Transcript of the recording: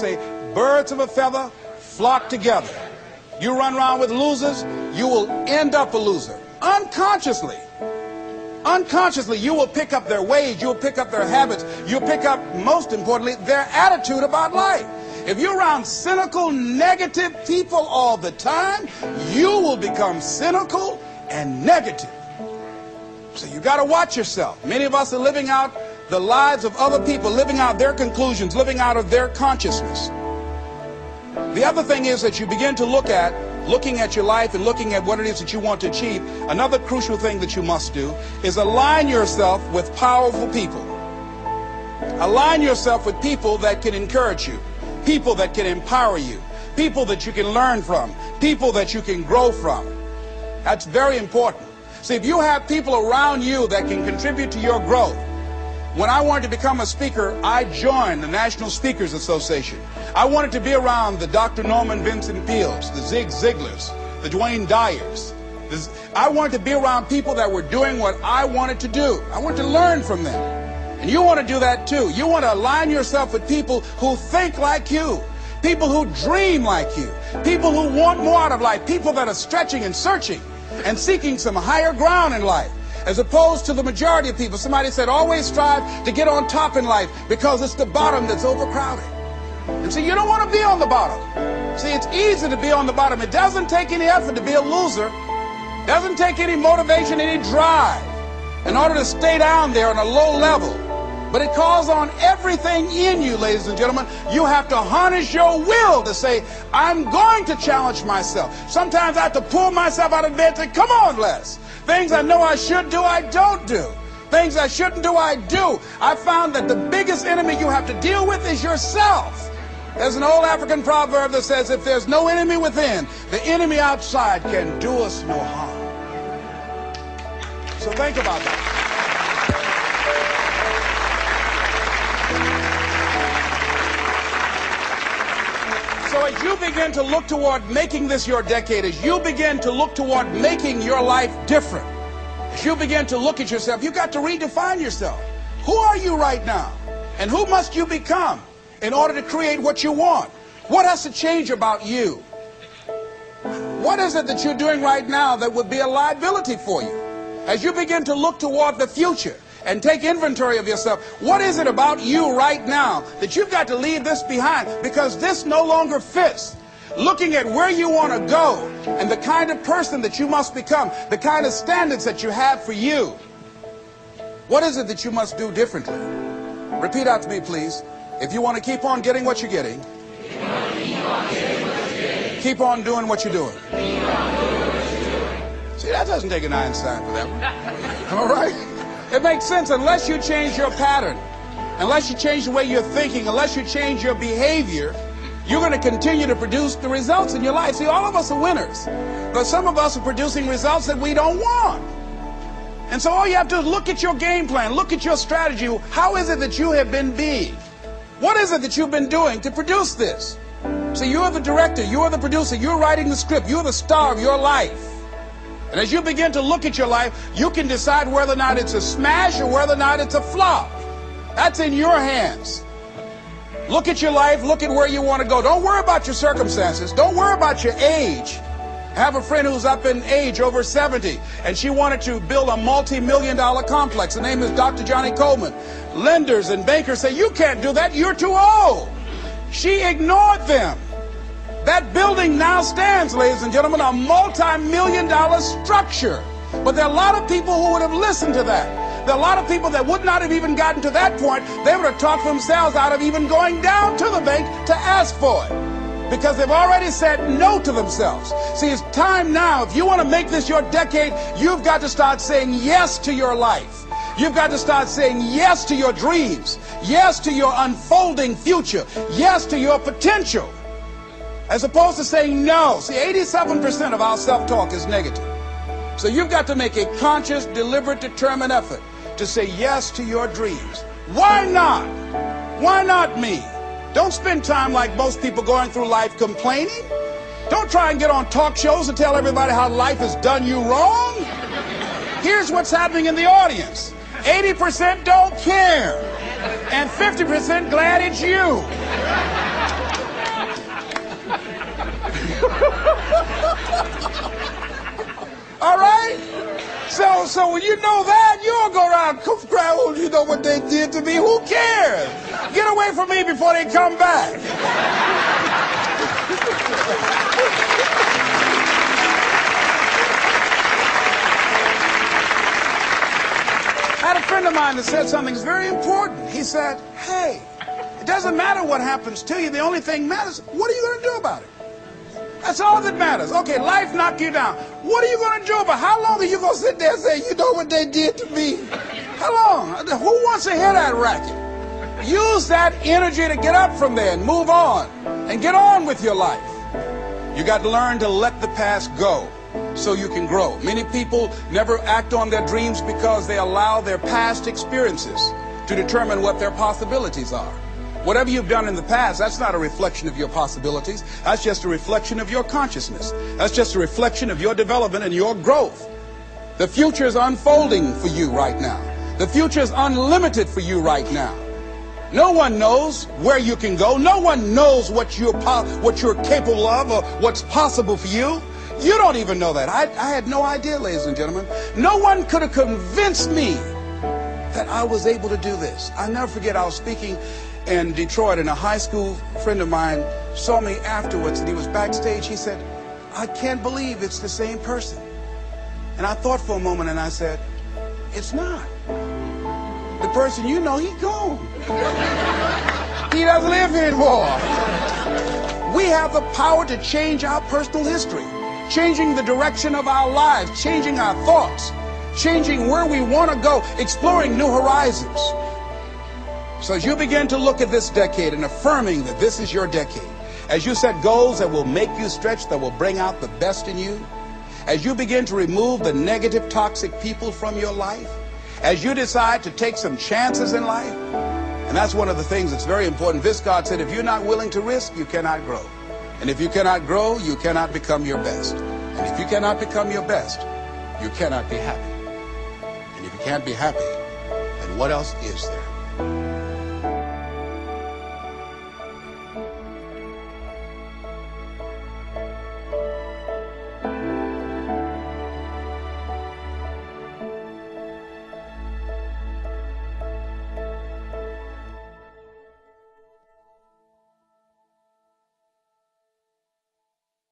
say, birds of a feather flock together. You run around with losers, you will end up a loser. Unconsciously, you will pick up their ways, you'll pick up their habits, you'll pick up, most importantly, their attitude about life. If you're around cynical, negative people all the time, you will become cynical and negative. So you got to watch yourself. Many of us are living out the lives of other people, living out their conclusions, living out of their consciousness. The other thing is that you begin to looking at your life and looking at what it is that you want to achieve. Another crucial thing that you must do is align yourself with powerful people. Align yourself with people that can encourage you, people that can empower you, people that you can learn from, people that you can grow from. That's very important. See, if you have people around you that can contribute to your growth. When I wanted to become a speaker, I joined the National Speakers Association. I wanted to be around the Dr. Norman Vincent Peales, the Zig Ziglars, the Dwayne Dyers. I wanted to be around people that were doing what I wanted to do. I wanted to learn from them. And you want to do that too. You want to align yourself with people who think like you, people who dream like you, people who want more out of life, people that are stretching and searching and seeking some higher ground in life. As opposed to the majority of people. Somebody said, always strive to get on top in life because it's the bottom that's overcrowded. And see, you don't want to be on the bottom. See, it's easy to be on the bottom. It doesn't take any effort to be a loser. It doesn't take any motivation, any drive in order to stay down there on a low level. But it calls on everything in you, ladies and gentlemen. You have to harness your will to say, I'm going to challenge myself. Sometimes I have to pull myself out of bed and say, come on, Les. Things I know I should do, I don't do. Things I shouldn't do, I do. I found that the biggest enemy you have to deal with is yourself. There's an old African proverb that says, if there's no enemy within, the enemy outside can do us no harm. So think about that. So as you begin to look toward making this your decade, as you begin to look toward making your life different, as you begin to look at yourself, you've got to redefine yourself. Who are you right now? And who must you become in order to create what you want? What has to change about you? What is it that you're doing right now that would be a liability for you? As you begin to look toward the future and take inventory of yourself, what is it about you right now that you've got to leave this behind because this no longer fits? Looking at where you want to go and the kind of person that you must become, the kind of standards that you have for you. What is it that you must do differently? Repeat out to me, please. If you want to keep on getting what you're getting, keep on doing what you're doing. See, that doesn't take an Einstein for that one. All right? It makes sense unless you change your pattern, unless you change the way you're thinking, unless you change your behavior, you're going to continue to produce the results in your life. See, all of us are winners, but some of us are producing results that we don't want. And so all you have to do is look at your game plan, look at your strategy. How is it that you have been being? What is it that you've been doing to produce this? See, you're the director, you're the producer, you're writing the script, you're the star of your life. And as you begin to look at your life, you can decide whether or not it's a smash or whether or not it's a flop. That's in your hands. Look at your life, look at where you want to go. Don't worry about your circumstances. Don't worry about your age. I have a friend who's up in age, over 70, and she wanted to build a multi-million-dollar complex. The name is Dr. Johnny Coleman. Lenders and bankers say, you can't do that, you're too old. She ignored them. That building now stands, ladies and gentlemen, a multi-million-dollar structure. But there are a lot of people who would have listened to that. There are a lot of people that would not have even gotten to that point. They would have talked themselves out of even going down to the bank to ask for it, because they've already said no to themselves. See, it's time now. If you want to make this your decade, you've got to start saying yes to your life. You've got to start saying yes to your dreams, yes to your unfolding future, yes to your potential, as opposed to saying no. See, 87% of our self-talk is negative. So you've got to make a conscious, deliberate, determined effort to say yes to your dreams. Why not? Why not me? Don't spend time like most people going through life complaining. Don't try and get on talk shows and tell everybody how life has done you wrong. Here's what's happening in the audience. 80% don't care, and 50% glad it's you. All right? So when you know that, you don't go around crying, oh, you know what they did to me? Who cares? Get away from me before they come back. I had a friend of mine that said something that's very important. He said, hey, it doesn't matter what happens to you. The only thing matters, what are you going to do about it? That's all that matters. Okay, life knocked you down. What are you going to do about it? How long are you going to sit there and say, you know what they did to me? How long? Who wants to hear that racket? Use that energy to get up from there and move on and get on with your life. You got to learn to let the past go so you can grow. Many people never act on their dreams because they allow their past experiences to determine what their possibilities are. Whatever you've done in the past, that's not a reflection of your possibilities. That's just a reflection of your consciousness. That's just a reflection of your development and your growth. The future is unfolding for you right now. The future is unlimited for you right now. No one knows where you can go. No one knows what you're capable of or what's possible for you. You don't even know that. I had no idea, ladies and gentlemen. No one could have convinced me that I was able to do this. I'll never forget, I was speaking in Detroit, and a high school friend of mine saw me afterwards, and he was backstage. He said, I can't believe it's the same person. And I thought for a moment, and I said, it's not. The person you know, he's gone. He doesn't live here anymore. We have the power to change our personal history, changing the direction of our lives, changing our thoughts, changing where we want to go, exploring new horizons. So as you begin to look at this decade and affirming that this is your decade, as you set goals that will make you stretch, that will bring out the best in you, as you begin to remove the negative, toxic people from your life, as you decide to take some chances in life, and that's one of the things that's very important. Viscard said, if you're not willing to risk, you cannot grow. And if you cannot grow, you cannot become your best. And if you cannot become your best, you cannot be happy. And if you can't be happy, then what else is there?